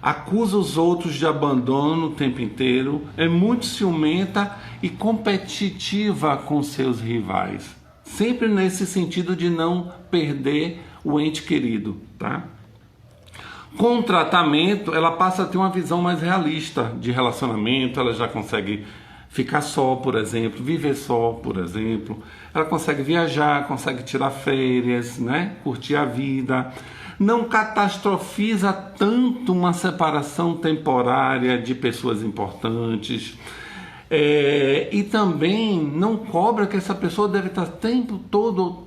acusa os outros de abandono o tempo inteiro, é muito ciumenta e competitiva com seus rivais. Sempre nesse sentido de não perder o ente querido, tá? Com o tratamento, ela passa a ter uma visão mais realista de relacionamento, ela já consegue ficar só, por exemplo, viver só, por exemplo. Ela consegue viajar, consegue tirar férias, né? Curtir a vida. Não catastrofiza tanto uma separação temporária de pessoas importantes. E também não cobra que essa pessoa deve estar o tempo todo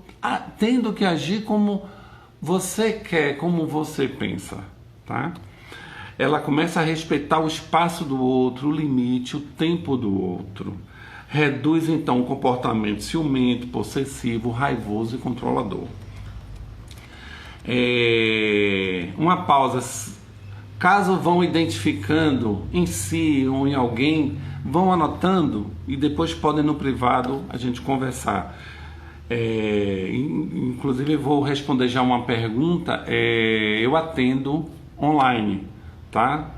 tendo que agir como você quer, como você pensa, tá? Ela começa a respeitar o espaço do outro, o limite, o tempo do outro. Reduz então o comportamento ciumento, possessivo, raivoso e controlador. Uma pausa. Caso vão identificando em si ou em alguém, vão anotando e depois podem no privado a gente conversar. Inclusive vou responder já uma pergunta. Eu atendo online, tá?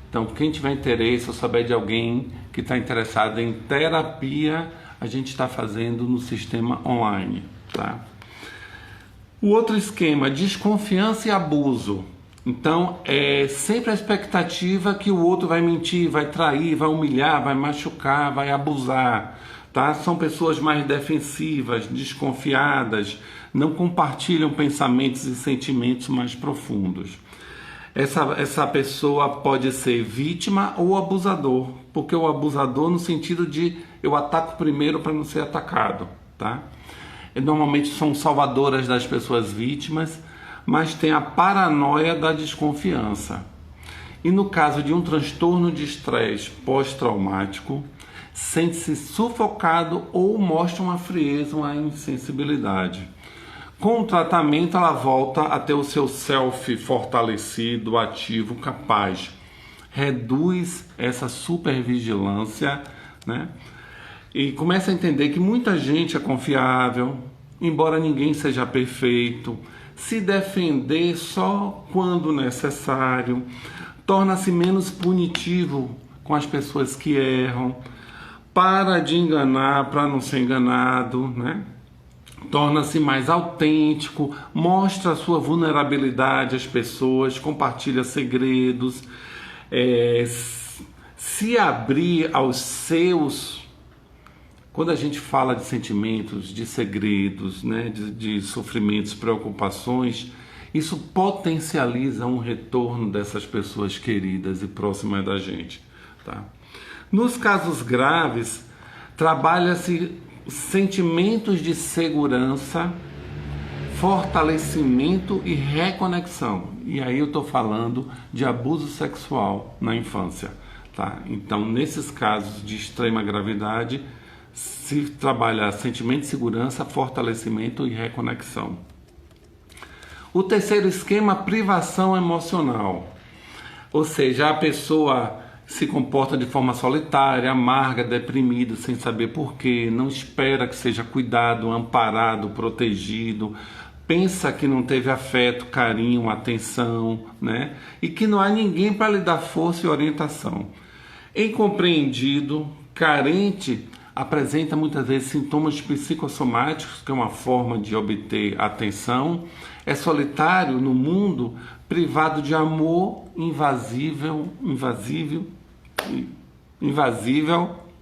Então quem tiver interesse ou saber de alguém que está interessado em terapia, a gente está fazendo no sistema online, tá? O outro esquema, desconfiança e abuso. Então, é sempre a expectativa que o outro vai mentir, vai trair, vai humilhar, vai machucar, vai abusar, tá? São pessoas mais defensivas, desconfiadas, não compartilham pensamentos e sentimentos mais profundos. Essa pessoa pode ser vítima ou abusador, porque o abusador no sentido de eu ataco primeiro para não ser atacado, tá? Normalmente são salvadoras das pessoas vítimas, mas tem a paranoia da desconfiança. E no caso de um transtorno de estresse pós-traumático, sente-se sufocado ou mostra uma frieza, uma insensibilidade. Com o tratamento, ela volta a ter o seu self fortalecido, ativo, capaz. Reduz essa supervigilância, né? E começa a entender que muita gente é confiável, embora ninguém seja perfeito, se defender só quando necessário, torna-se menos punitivo com as pessoas que erram, para de enganar para não ser enganado, né? Torna-se mais autêntico, mostra a sua vulnerabilidade às pessoas, compartilha segredos, se abrir aos seus. Quando a gente fala de sentimentos, de segredos, né, de sofrimentos, preocupações, isso potencializa um retorno dessas pessoas queridas e próximas da gente, tá? Nos casos graves, trabalha-se sentimentos de segurança, fortalecimento e reconexão. E aí eu estou falando de abuso sexual na infância, tá? Então, nesses casos de extrema gravidade, se trabalha sentimento de segurança, fortalecimento e reconexão. O terceiro esquema, privação emocional. Ou seja, a pessoa se comporta de forma solitária, amarga, deprimida, sem saber porquê, não espera que seja cuidado, amparado, protegido, pensa que não teve afeto, carinho, atenção, né? E que não há ninguém para lhe dar força e orientação. Incompreendido, carente, apresenta muitas vezes sintomas psicossomáticos, que é uma forma de obter atenção, é solitário no mundo, privado de amor, invasível,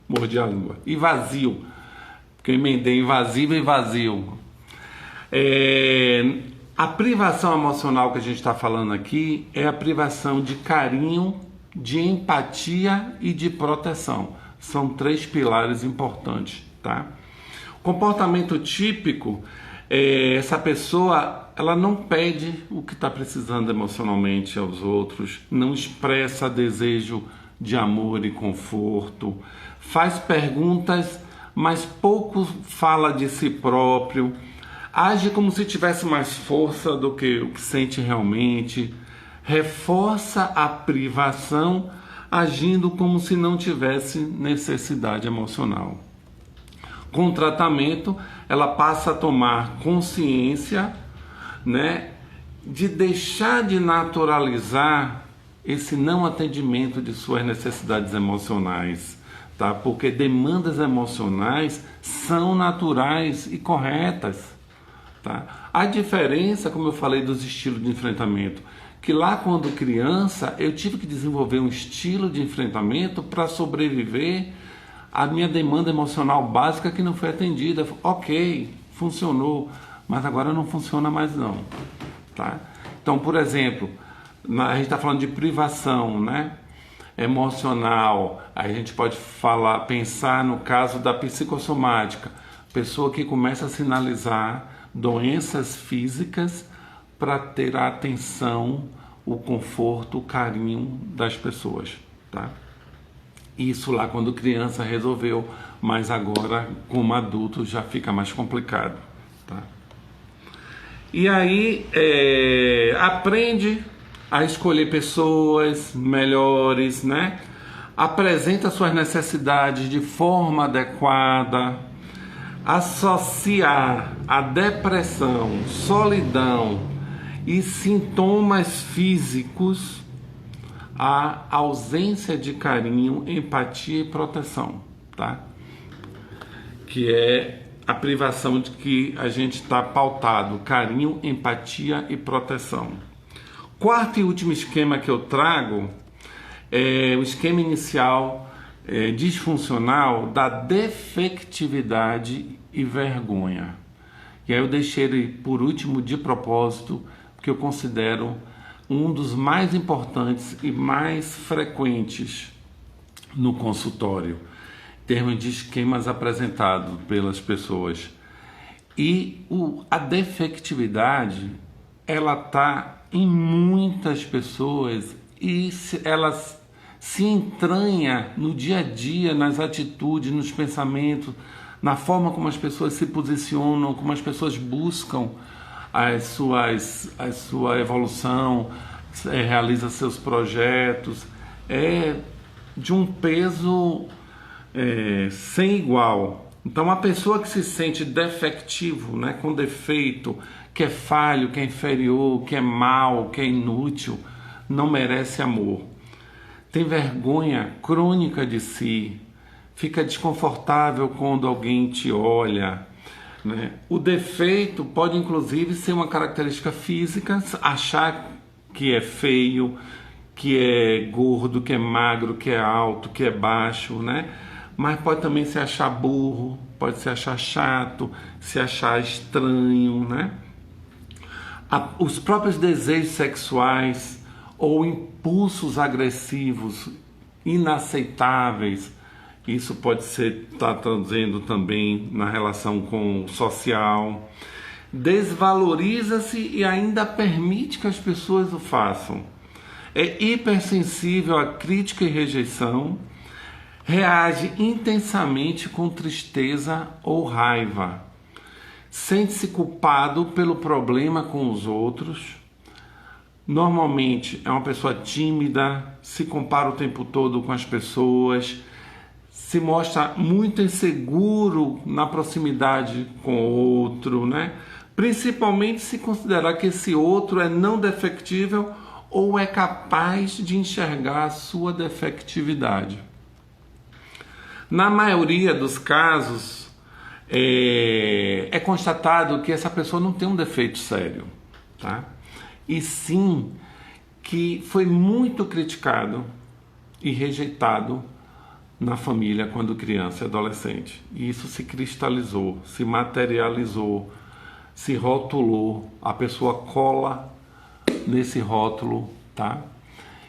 mordi a língua, e vazio, porque eu emendei invasível e vazio. A privação emocional que a gente está falando aqui é a privação de carinho, de empatia e de proteção. São 3 pilares importantes, tá? Comportamento típico, essa pessoa, ela não pede o que está precisando emocionalmente aos outros, não expressa desejo de amor e conforto, faz perguntas, mas pouco fala de si próprio, age como se tivesse mais força do que o que sente realmente, reforça a privação, agindo como se não tivesse necessidade emocional. Com o tratamento, ela passa a tomar consciência, né, de deixar de naturalizar esse não atendimento de suas necessidades emocionais, tá? Porque demandas emocionais são naturais e corretas, tá? A diferença, como eu falei, dos estilos de enfrentamento, que lá quando criança eu tive que desenvolver um estilo de enfrentamento para sobreviver à minha demanda emocional básica que não foi atendida. Ok, funcionou, mas agora não funciona mais não, tá? Então, por exemplo, a gente está falando de privação, né, emocional. A gente pode pensar no caso da psicossomática, pessoa que começa a sinalizar doenças físicas para ter a atenção, o conforto, o carinho das pessoas, tá? Isso lá quando criança resolveu, mas agora como adulto já fica mais complicado, tá? E aí aprende a escolher pessoas melhores, né? Apresenta suas necessidades de forma adequada, associar a depressão, solidão e sintomas físicos à ausência de carinho, empatia e proteção, tá? Que é a privação de que a gente está pautado: carinho, empatia e proteção. Quarto e último esquema que eu trago é o esquema inicial disfuncional da defectividade e vergonha. E aí eu deixei ele por último de propósito, porque eu considero um dos mais importantes e mais frequentes no consultório, em termos de esquemas apresentados pelas pessoas. E a defectividade, ela está em muitas pessoas e ela se entranha no dia a dia, nas atitudes, nos pensamentos, na forma como as pessoas se posicionam, como as pessoas buscam a sua evolução, realiza seus projetos. É de um peso sem igual. Então, a pessoa que se sente defectivo, né, com defeito, que é falho, que é inferior, que é mau, que é inútil, não merece amor. Tem vergonha crônica de si, fica desconfortável quando alguém te olha, né? O defeito pode inclusive ser uma característica física, achar que é feio, que é gordo, que é magro, que é alto, que é baixo, né? Mas pode também se achar burro, pode se achar chato, se achar estranho, né? Os próprios desejos sexuais ou impulsos agressivos inaceitáveis, isso pode estar trazendo também na relação com o social. Desvaloriza-se e ainda permite que as pessoas o façam. É hipersensível à crítica e rejeição, reage intensamente com tristeza ou raiva, sente-se culpado pelo problema com os outros. Normalmente é uma pessoa tímida, se compara o tempo todo com as pessoas, se mostra muito inseguro na proximidade com o outro, né? Principalmente se considerar que esse outro é não defectível ou é capaz de enxergar a sua defectividade. Na maioria dos casos, é constatado que essa pessoa não tem um defeito sério, tá? E sim que foi muito criticado e rejeitado na família quando criança e adolescente. E isso se cristalizou, se materializou, se rotulou. A pessoa cola nesse rótulo, tá?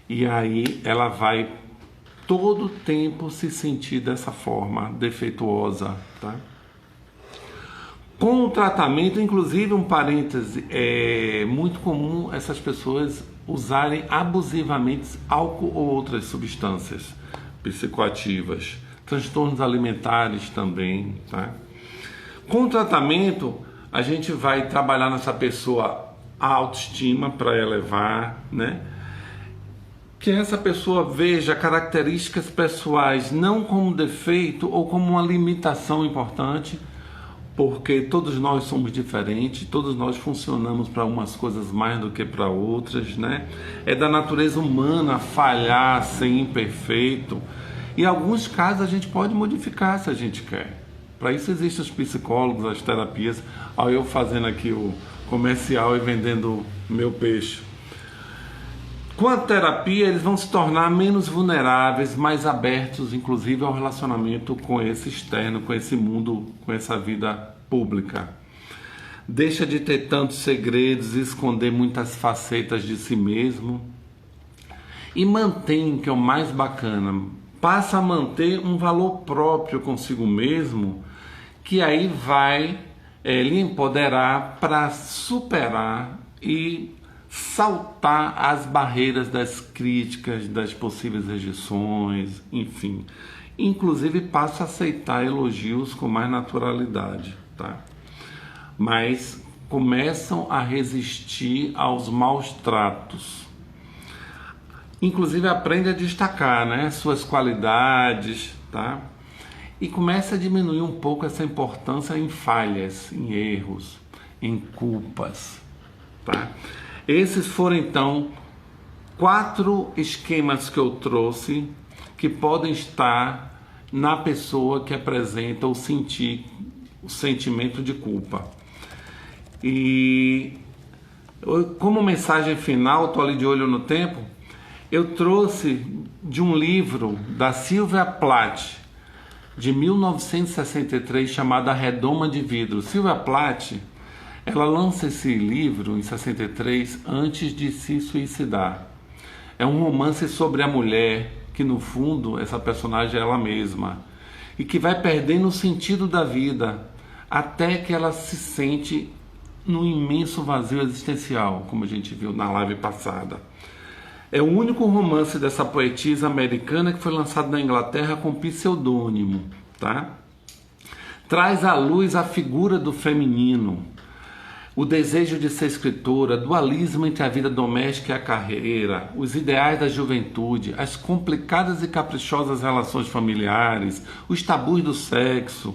E aí ela vai todo tempo se sentir dessa forma defeituosa, tá? Com o tratamento, inclusive um parêntese, é muito comum essas pessoas usarem abusivamente álcool ou outras substâncias psicoativas, transtornos alimentares também, tá? Com o tratamento, a gente vai trabalhar nessa pessoa a autoestima para elevar, né? Que essa pessoa veja características pessoais não como defeito ou como uma limitação importante, porque todos nós somos diferentes, todos nós funcionamos para umas coisas mais do que para outras, né? É da natureza humana falhar, ser imperfeito. Em alguns casos a gente pode modificar se a gente quer. Para isso existem os psicólogos, as terapias. Olha eu fazendo aqui o comercial e vendendo meu peixe. Com a terapia eles vão se tornar menos vulneráveis, mais abertos, inclusive ao relacionamento com esse externo, com esse mundo, com essa vida pública. Deixa de ter tantos segredos, esconder muitas facetas de si mesmo e mantém, que é o mais bacana, passa a manter um valor próprio consigo mesmo, que aí vai lhe empoderar para superar e saltar as barreiras das críticas, das possíveis rejeições, enfim. Inclusive passa a aceitar elogios com mais naturalidade, tá? Mas começam a resistir aos maus tratos. Inclusive aprende a destacar, né, suas qualidades, tá? E começa a diminuir um pouco essa importância em falhas, em erros, em culpas, tá? Esses foram então 4 esquemas que eu trouxe que podem estar na pessoa que apresenta ou sentir o sentimento de culpa. E como mensagem final, estou ali de olho no tempo, eu trouxe de um livro da Sylvia Plath, de 1963, chamado A Redoma de Vidro. Sylvia Plath, ela lança esse livro em 63 antes de se suicidar. É um romance sobre a mulher, que no fundo essa personagem é ela mesma, e que vai perdendo o sentido da vida, até que ela se sente num imenso vazio existencial, como a gente viu na live passada. É o único romance dessa poetisa americana que foi lançado na Inglaterra com pseudônimo, tá? Traz à luz a figura do feminino, o desejo de ser escritora, dualismo entre a vida doméstica e a carreira, os ideais da juventude, as complicadas e caprichosas relações familiares, os tabus do sexo,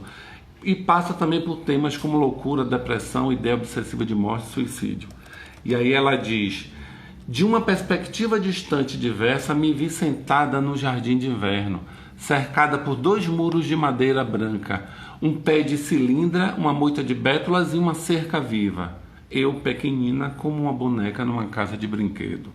e passa também por temas como loucura, depressão, ideia obsessiva de morte e suicídio. E aí ela diz: de uma perspectiva distante e diversa, me vi sentada no jardim de inverno, cercada por 2 muros de madeira branca, um pé de cilindra, uma moita de bétulas e uma cerca viva. Eu, pequenina, como uma boneca numa casa de brinquedo.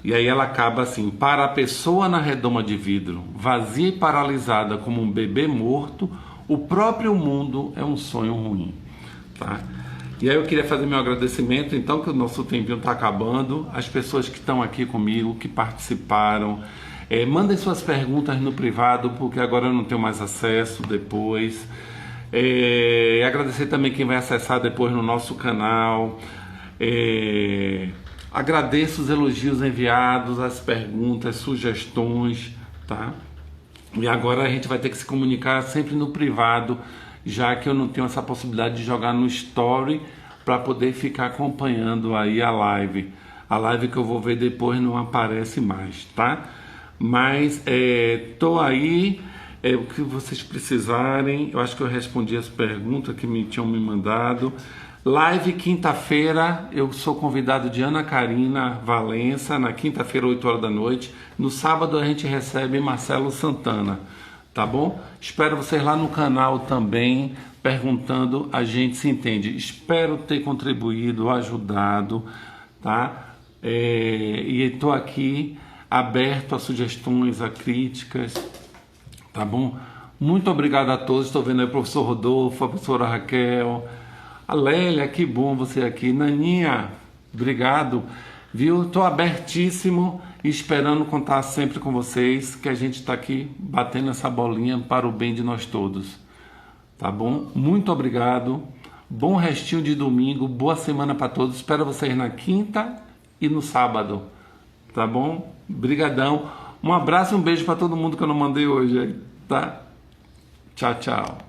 E aí ela acaba assim: para a pessoa na redoma de vidro, vazia e paralisada como um bebê morto, o próprio mundo é um sonho ruim, tá? E aí eu queria fazer meu agradecimento, então, que o nosso tempinho está acabando, as pessoas que estão aqui comigo, que participaram. Mandem suas perguntas no privado, porque agora eu não tenho mais acesso depois. Agradecer também quem vai acessar depois no nosso canal. Agradeço os elogios enviados, as perguntas, sugestões, tá? E agora a gente vai ter que se comunicar sempre no privado, já que eu não tenho essa possibilidade de jogar no story para poder ficar acompanhando aí a live. A live que eu vou ver depois não aparece mais, tá? Mas tô aí, o que vocês precisarem. Eu acho que eu respondi as perguntas que tinham me mandado. Live quinta-feira, eu sou convidado de Ana Karina Valença, na quinta-feira, 8 horas da noite. No sábado a gente recebe Marcelo Santana, tá bom? Espero vocês lá no canal também, perguntando, a gente se entende. Espero ter contribuído, ajudado, tá? E estou aqui aberto a sugestões, a críticas, tá bom? Muito obrigado a todos. Estou vendo aí o professor Rodolfo, a professora Raquel, a Lélia, que bom você aqui. Naninha, obrigado. Viu? Estou abertíssimo e esperando contar sempre com vocês, que a gente está aqui batendo essa bolinha para o bem de nós todos. Tá bom? Muito obrigado. Bom restinho de domingo, boa semana para todos. Espero vocês na quinta e no sábado. Tá bom? Brigadão. Um abraço e um beijo para todo mundo que eu não mandei hoje, tá? Tchau, tchau.